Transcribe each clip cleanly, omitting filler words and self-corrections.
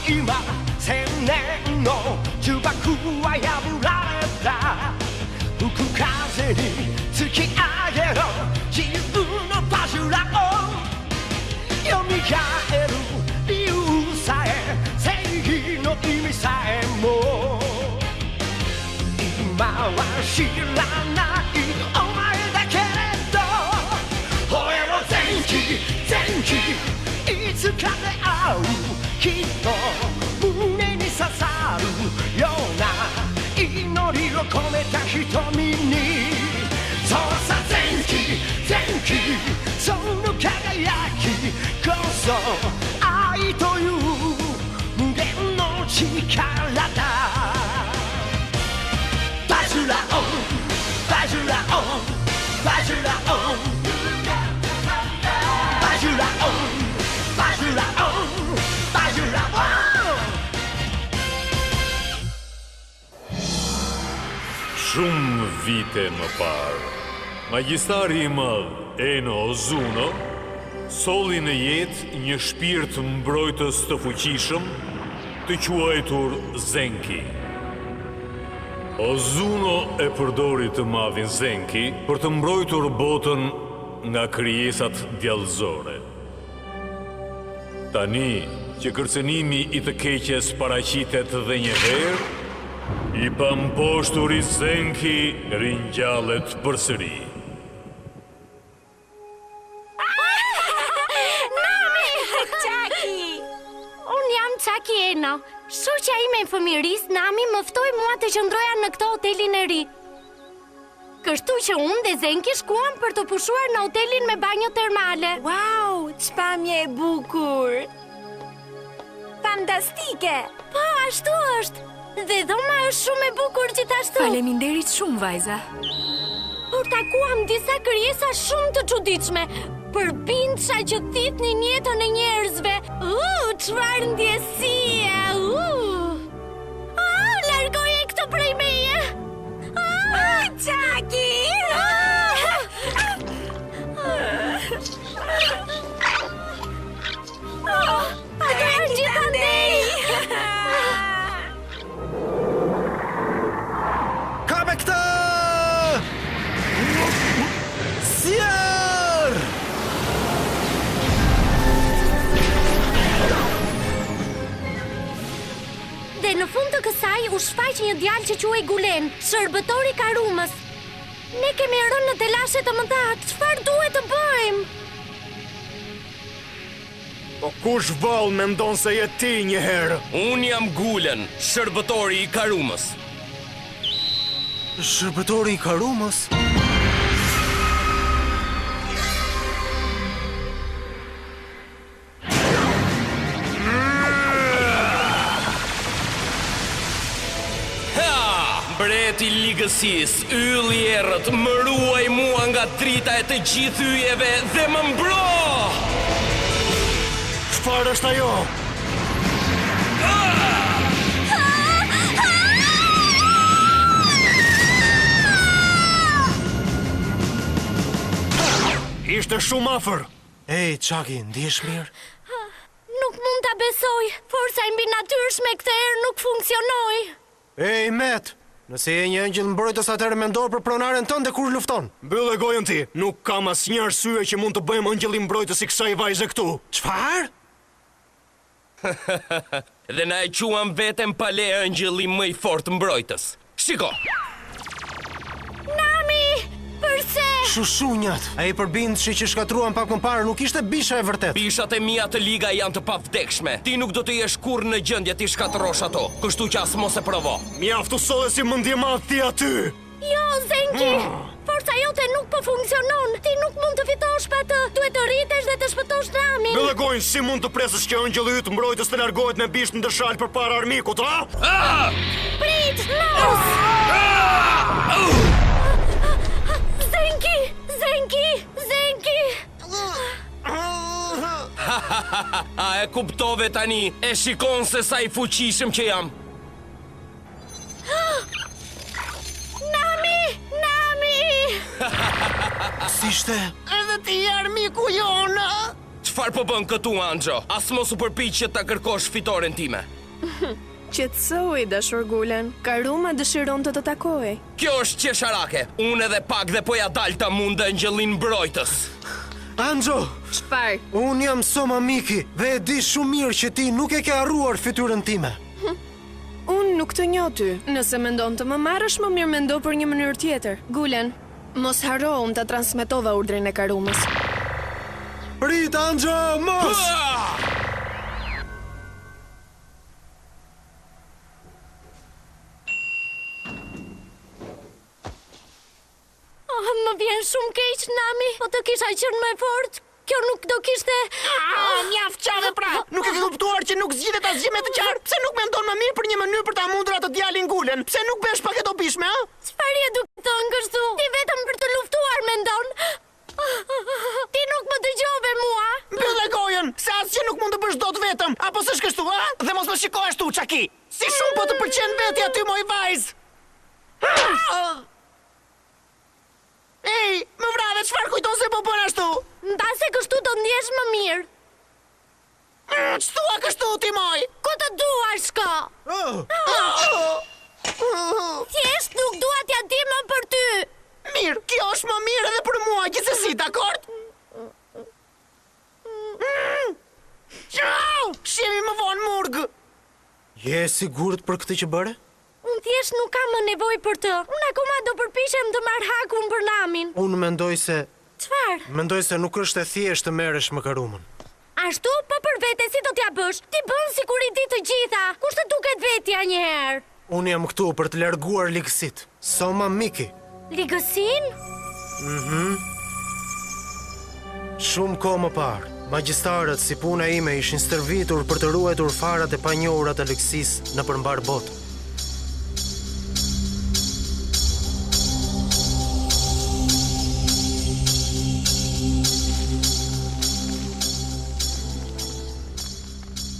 今千年の呪縛は破られた吹く風に突き上げろ自由のパジュラを蘇る理由さえ正義の意味さえも今は知らないお前だけれど吠えろ前期前期いつかで会うきっと胸に刺さるような祈りを込めた瞳にそうさ前期前期その輝きこそ愛という無限の力だバジュラオンバジュラオンバジュラオンバジュラオンバジュラオンバジュラオンShumë vite më parë, magjistari I madh Eno Ozuno solli në jetë një shpirt mbrojtës të fuqishëm të quajtur Zenki. Ozuno e përdori të madhin Zenki për të mbrojtur botën nga krijesat djallëzore. Tani që kërcënimi I të keqes paraqitet dhe një herë, I pamposhturi Zenki ringjallet përsëri. Nami! Çaki! Unë jam Çaki Eno. Shoqja ime e fëmirisë, Nami, më ftoi mua të qëndroja në këtë hotelin e ri. Kështu që unë dhe Zenki shkuam për të pushuar në hotelin me banjo termale. Wow, ç'pamje e bukur! Fantastike! Po, ashtu është. Dhe dhoma është shumë e bukur gjithashtu. Faleminderit shumë, vajza. Por takuam disa krijesa shumë të çuditshme. Përbindësha që thithnin jetën e njerëzve. Çfarë ndjesie! Largoje këtë prej meje! Çaki! Atëherë gjithandej! Ka me këtë! Sjer! Dhe në fund të kësaj u shfaq një djalë që quhej Gulen, shërbëtori I Karumës. Ne kemi rënë në telashe të mëdha, çfarë duhet të bëjmë? Po kush vallë mendon se je ti një herë? Unë jam Gulen, shërbëtori I Karumës. Shërbëtori I Karumës? Mbreti ligësis, ylli errët, më ruaj mua nga drita e të gjithë yjeve dhe më mbro! Çfarë është ajo? Ishte shumë afër. Ej, Çaki, ndihesh mirë? Nuk mund ta besoj. Forca e mbinatyrshme këtë herë nuk funksionoi. Ej, Met, nëse je një angjëll mbrojtës atëherë mendor për pronaren tënde kur lufton. Mbyll e gojën ti. Nuk kam asnjë arsye që mund të bëjmë angjëllin mbrojtës I kësaj vajze këtu. Çfarë? Dhe na e quam veten pale angjëlli më I fortë mbrojtës. Shiko! Nami, përse? Shushunjat. Ai përbindshi që shkatruan pak më parë nuk ishte bisha e vërtet. Bishat e mia të liga janë të pavdekshme. Ti nuk do të jesh kurrë në gjendje ti shkatërrosh ato. Kështu që as mos e provo. Mjaftu solle si mendje madh ti aty. Jo, Zenki! Forca jote nuk po funksionon. Ti nuk mund të fitosh pa të. Duhet të rritesh dhe të shpëtosh Namin. Mbyll e gojën, si mund të presësh që angjëlli yt mbrojtës të largohet me bisht ndëshal përpara armikut, ha? Prit, mos! Zenki! Zenki! Zenki! A e kuptove tani? E shikon se sa I fuqishëm që jam. Nami! Nami! Si ishte? Edhe ti armiku jonë! Çfarë po bën këtu, Anxho? As mos u përpiq që ta kërkosh fitoren time. Qetësoj, dashur Gulen. Karuma dëshiron të takojë. Kjo është qesharake. Unë edhe pak dhe po ja dalta mund Angelin mbrojtës. Angjo, Çfarë? unë jam Soma Miki dhe e di shumë mirë që ti nuk e ke harruar fytyrën time. Unë nuk të njoh ty. Nëse mendon të më marrësh, më mirë mendo për një mënyrë tjetër. Gulen, mos haro, unë ta transmetova urdhrin e Karumës. Prit, Angjo, mos! Më vjen shumë keq, Nami. Po të kisha qenë më fort, kjo nuk do kishte... Mjaft qave pra! Nuk e ke kuptuar që nuk zgjidhet asgjë me të qartë? Pse nuk mendon më mirë për një mënyrë për ta mundur atë djalin Gulen? Pse nuk besh pak e dobishme, ha? Çfarë je duke thënë kështu? Ti vetëm për të luftuar mendon. Ti nuk më dëgjove mua. Mbyll gojën, se asgjë nuk mund të bësh dot vetëm. Apo s'është kështu, ha? Dhe mos më shiko ashtu, Çaki. Si shumë po të pëlqen vetja ty, moj vajz. Ej, më vrave, çfarë kujton se po bën ashtu? Mbase kështu do ndjesh më mirë. Ç'thua kështu ti, moj? Ku të duash ka? Thjesht nuk dua t'ja di më për ty. Mirë, kjo është më mirë edhe për mua, gjithsesi, dakord? Ciao! Shemi më vonë murg. Je e sigurt për këtë që bëre? Unë thjesht nuk kam më nevojë për të. Unë akoma do përpiqem të marr hakun për Namin. Unë mendoj se nuk është e thjeshtë të merresh me Karumën. Ashtu, po për vete si do t'ja bësh? Ti bën sikur i di të gjitha. Kush të duket vetja një herë? Unë jam këtu për të larguar ligësit. Soma Miki. Ligësin? Shumë kohë më parë, magjistarët si puna ime ishin stërvitur për të ruajtur farat e panjohura të ligësisë në përmbar botë.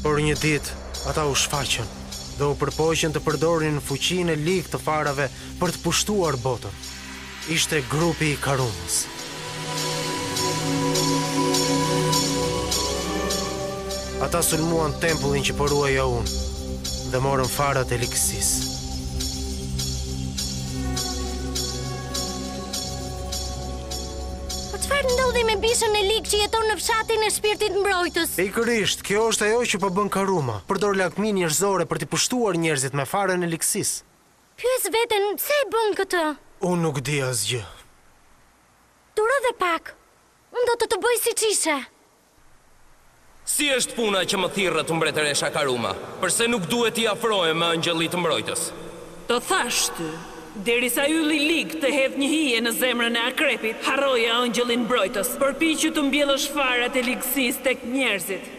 Por një ditë, ata u shfaqën dhe u përpoqën të përdorin fuqinë e ligë të farave për të pushtuar botën. Ishte grupi i Karumës. Ata sulmuan tempullin që poruaja unë dhe morën farat e ligësisë. Çfarë ndodhi me bishën e ligë që jeton në fshatin e shpirtit mbrojtës? Pikërisht, kjo është ajo që po bën Karuma. Përdor lakmi njerëzore për të pushtuar njerëzit me farën e ligësisë. Pyes veten, pse e bën këtë? Unë nuk di asgjë. Duro dhe pak. Unë do të bëj siç ishe. Si është puna që më thirrët mbretëresha Karuma? Përse nuk duhet t'i afrohem me Angelit mbrojtës? Të thash ty, derisa ylli lig të hedh një hije në zemrën e akrepit, harroje Angelin mbrojtës, përpiqu të mbjellësh farat e ligësisë tek njerëzit.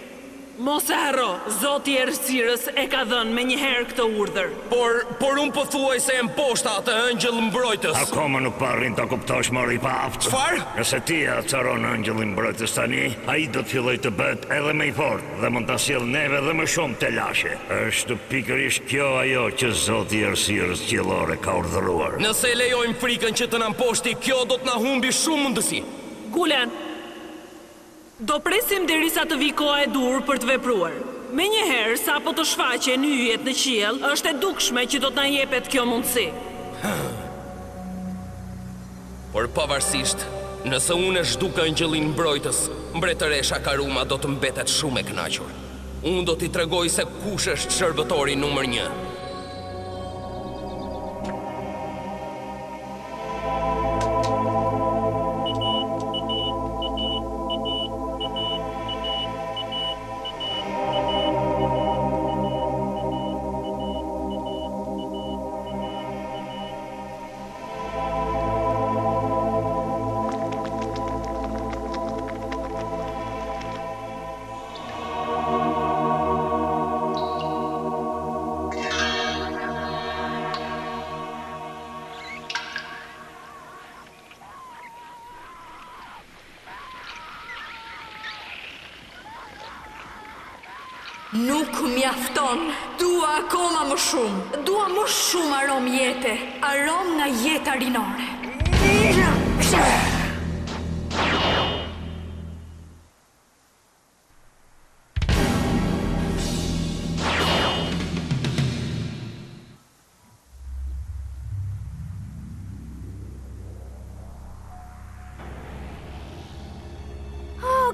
Mos e harro, Zoti i errësirës e ka dhënë me një herë këtë urdhër. Por unë po thuaj se e mposhta atë Angel mbrojtës. Akoma nuk parrin ta kuptosh mori pa aft. Çfarë? Nëse ti e çaron Angelin mbrojtës tani, ai do të fillojë të bëhet edhe më i fortë dhe mund ta sjell neve edhe më shumë të lashe. Është pikërisht kjo ajo që Zoti i errësirës qiellore ka urdhëruar. Nëse e lejojmë frikën që të na mposhti, kjo do të na humbi shumë mundësi. Gulen, do presim derisa të vi koha e dur për të vepruar. Menjëherë, sa po të shfaqen yjet në qiell, është e dukshme që do të na jepet kjo mundësi. Por pavarësisht, nëse unë e zhduk Angelin mbrojtës, mbretëresha Karuma do të mbetet shumë e kënaqur. Unë do t'i tregoj se kush është shërbëtori numër 1. Nuk mjafton. Dua akoma më shumë. Dua më shumë arom jete. Arom nga jeta rinore.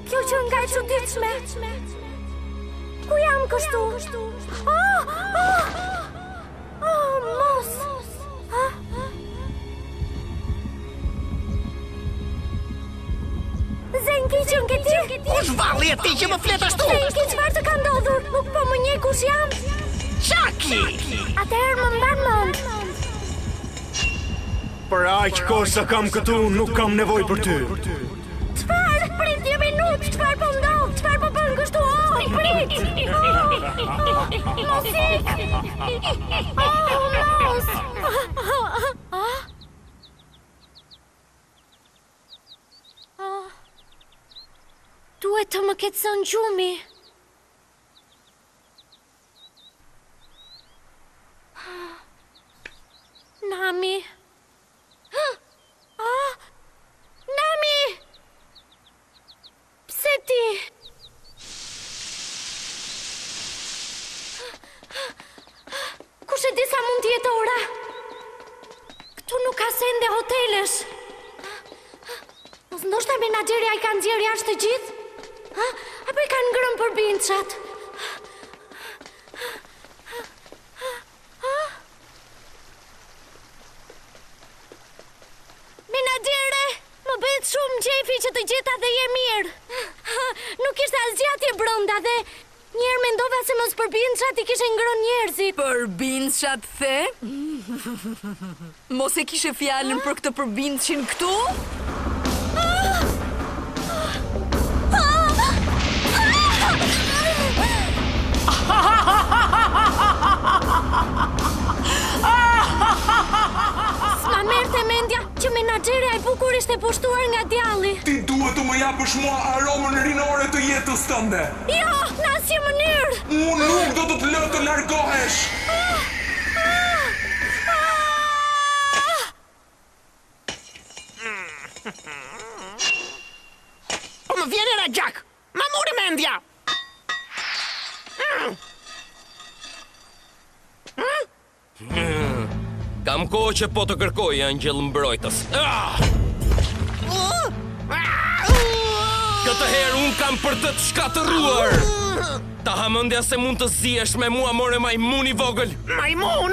kjo që nga e çuditshme. Ku jam kështu? Mos. Zenki, që në këti? Kush valli e ti që më flet ashtu? Zenki, çfarë të ka ndodhur? Nuk po më njeh kush jam. Chucky! Atëherë më mban mend. Për aq kohë sa kam këtu, nuk kam nevojë për ty. Çfarë? Prit një minutë, çfarë po ndodh? Çfarë po bën kështu? Prit! Mos ik! Mos! Duhet të më ketë sënë gjumi. Nami. Nami! Pse ti? Kush e di sa mund t'jetë ora? Këtu nuk ka sende hotelesh. Mos ndoshta menaxherja i ka nxjerr jashtë të gjithë? Apo i kanë ngrënë për binçat? Menaxhere, më bëhet shumë qefi që të gjeta dhe je mirë. Nuk ishte asgjë atje brenda dhe njerë mendova se mos për binçat i kishe ngrënë njerëzit. Për binçat the? Mos e kishe fjalën për këtë për binçin këtu? S'ma merrte mendja që menaxherja e bukur ishte pushtuar nga djalli. Ti duhet të më japësh mua aromën rinore të jetës tënde. Jo, në asnjë mënyrë. Unë nuk do të lë të largohesh. Po më vjen era gjak. Ma mori mendja. Kam kohë që po të kërkoj, angjëll mbrojtës. Këtë herë unë kam për të shkatëruar. Ta hamendja se mund të ziesh me mua, more majmun i vogël. Majmun?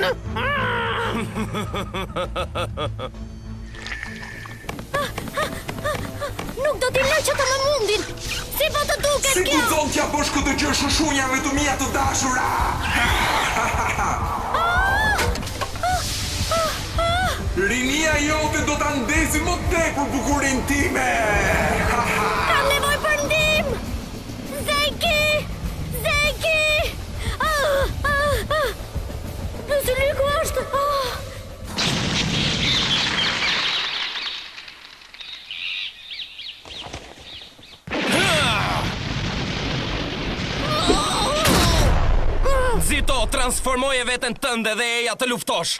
Nuk do t'i lë që të më mundin. Si po të duket Si kjo? guxon t'ja bësh këtë gjë shushnjave të mia të dashura? Rinia jote do ta ndezi më tepër bukurinë time. Kam nevojë për ndihmë. Zeki! Zeki! Zyliku është. Zito, transformoje veten tënde dhe eja të luftosh.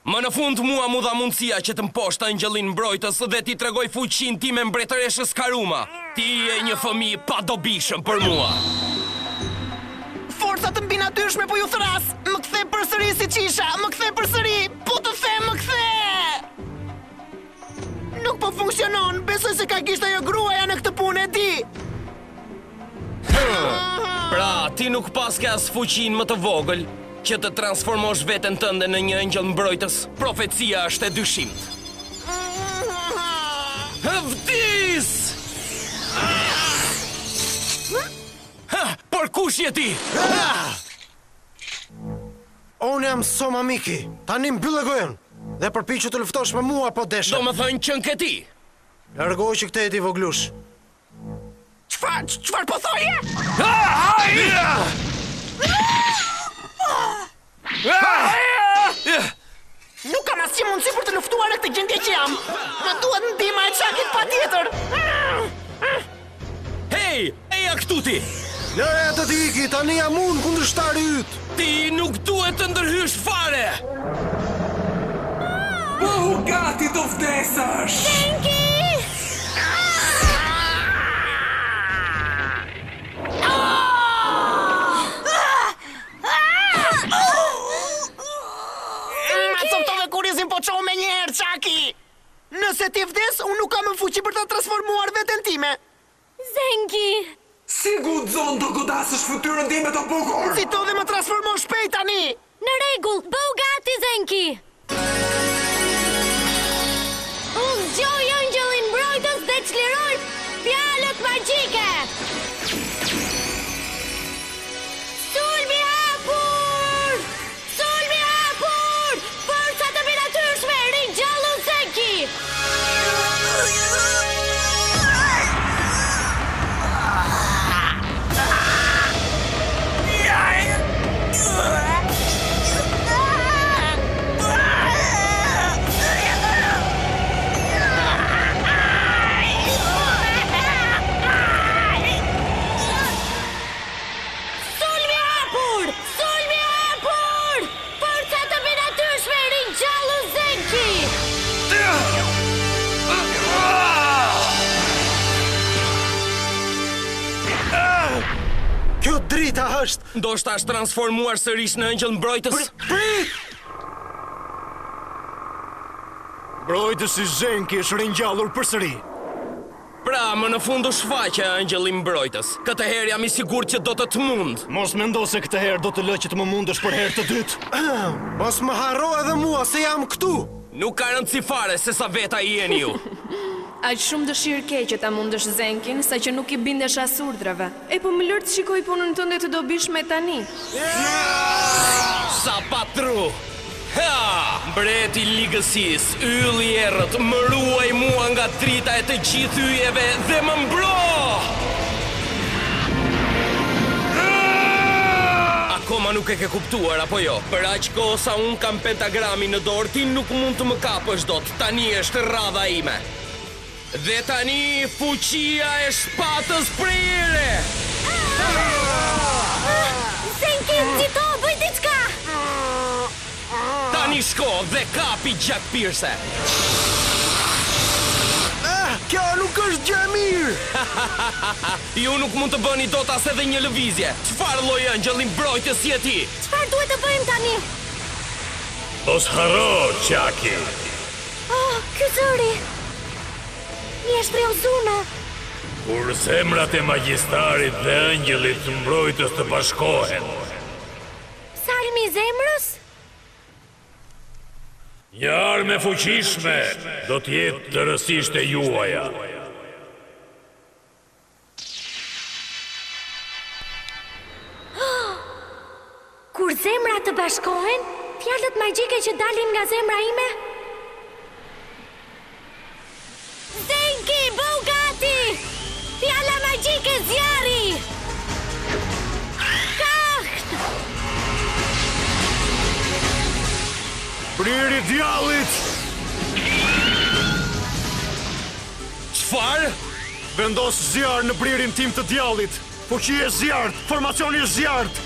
Më në fund mua mu dha mundësia që të mposhtë angjëllin mbrojtës dhe ti tregoj fuqinë time mbretëreshës Karuma. Ti je një fëmijë pa dobishëm për mua. Forca të mbinatyshme po ju thras. Më kthe përsëri si qisha. Më kthe përsëri. Po të them, më kthe. Nuk po funksionon. Besoj se ka kishte ajo gruaja në këtë punë e di. Pra, ti nuk paske as fuqinë më të vogël që të transformosh veten tënde në një angjëll mbrojtës. Profecia është e dyshimt. Vdis! Por kush je ti? Unë jam Soma Miki. Tani mbyllë gojën dhe përpiqu të luftosh me mua po deshe. Do më thënë që në këti. Largohu që këtej ti voglush. Çfarë po thoje? Nuk kam asnjë mundësi për të luftuar në këtë gjendje që jam. Më duhet ndihma e Chuckit patjetër. Hej, eja këtu ti. Lëre atë ti Miki, tani jam unë kundërshtari yt. Ti nuk duhet të ndërhysh fare. Bëhu gati të vdesësh. Ma coftove kurizin po qohu me njerë, se ti vdes, unë nuk kam më fuqi për ta transformuar veten time. Zenki! Si guxon të godasësh fytyrën time të bukur? Fito dhe më transformo shpejt tani. Në rregull, bëu gati Zenki! Unë zgjoj angjëllin mbrojtës dhe çliroj fjalët magjike! Sulmi hapur! Sulmi hapur! Forca të minatyrshme, ringjallun Zenki! Kjo drita është. Ndoshta është transformuar sërish në angjëll mbrojtës. Prit! Mbrojtësi Zenki është ringjallur përsëri. Pra, më në fund u shfaqe angjëlli mbrojtës. Këtë herë jam I sigurt që do të të mund. Mos mendo se këtë herë do të lë që të më mundësh për herë të dytë. Mos më harro edhe mua se jam këtu. Nuk ka rëndësi fare se sa veta I jeni ju. Aq shumë dëshirë ke që ta mundësh Zenkin, sa që nuk I bindesh as urdhrave. E po më lër të shikoj punën tënde të dobishme tani. Sa patru! Ha! Mbreti I ligësis, ylli errët, më ruaj mua nga drita e të gjithë yjeve dhe më mbro! Akoma nuk e ke kuptuar, apo jo? Për aq kohë sa unë kam pentagramin në dorë, ti nuk mund të më kapësh dot. Tani është radha ime. Dhe tani fuqia e shpatës prire! Zenki, nxito, bëj diçka! Tani shko dhe kapi gjakpirse! Kjo nuk është gjë e mirë! Ju nuk mund të bëni dot as edhe një lëvizje. Çfarë lloj angjëlli mbrojtës je ti? Çfarë duhet të bëjmë tani? Mos harro, Chucky. Oh, ky zëri! Mjeshtri Ozuna! Kur zemrat e magjistarit dhe angjëllit të mbrojtës të bashkohen, Salmi I zemrës? një armë e fuqishme do të jetë të rësisht e juaja. Kur zemrat të bashkohen, fjalët magjike që dalin nga zemra ime? Zenki, bëu gati! Fjala magjike zjarri! Kaht! Priri djallit! Çfarë? Vendos zjarr në pririn tim të djallit. Fuqi e zjarrt, formacioni I zjarrt.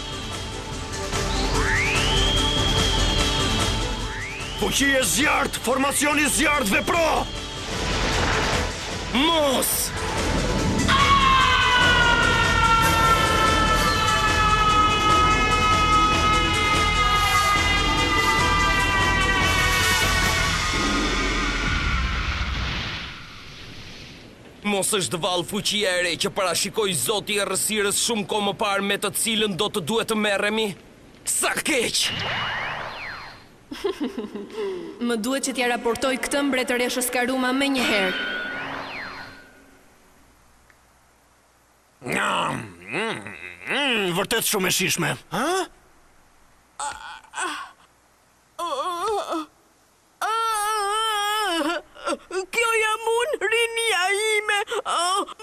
Fuqi e zjarrt, formacioni I zjarrt, vepro! Mos! Mos është vallë fuqia e re që parashikoi Zoti I errësirës shumë kohë më parë me të cilën do të duhet të merremi? Sa keq! Më duhet që t'ja raportoj këtë mbretëreshës Karuma menjëherë. Vërtet shumë e shishme. Ha? Kjo jam unë, rinia ime.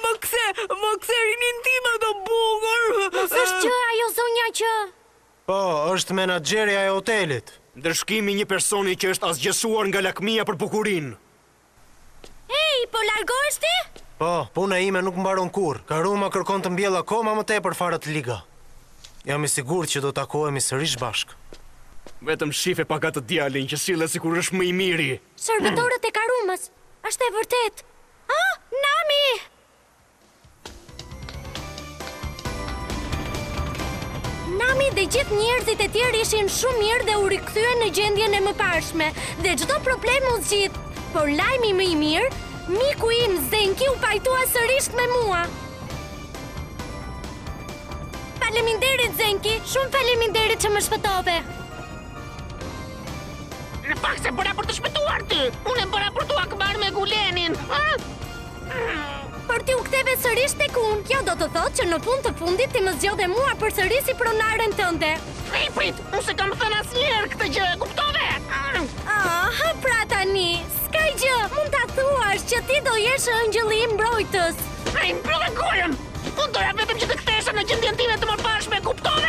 Më kthe rinin time të bukur. Mos është që ajo zonja që... Po, është menaxherja e hotelit. Ndërshkimi një personi që është asgjësuar nga lakmia për bukurinë. Ej, po largohesh ti? Po, puna ime nuk mbaron kurrë. Karuma kërkon të mbjell akoma më tepër farat liga. Jam I sigurt që do takohemi sërish bashkë. Vetëm shife pak atë djalin që sillet sikur është më I miri. Shërbëtorët e Karumës. Është e vërtet. Ah, Nami! Nami dhe gjithë njerëzit e tjerë ishin shumë mirë dhe u rikthyen në gjendjen e mëparshme, dhe çdo problem u zgjidh. Por lajmi më i mirë, miku im Zenki u pajtua sërish me mua. Faleminderit Zenki, shumë faleminderit që më shpëtove. Në fakt se bëra për të shpëtuar ty. Unë e bëra për t'u akbar me Gulenin. Por ti u ktheve sërish tek unë. Kjo do të thotë që në fund të fundit ti më zgjodhe mua përsëri si pronaren tënde. Prit, unë se kam thënë asnjëherë këtë gjë, kuptove? Pra tani, s'ka gjë, mund ta thuash që ti do jesh ëngjëlli i mbrojtës. Ai, mbyllë gojën. Unë doja vetëm që të kthesha në gjendjen time të mëparshme, kuptove?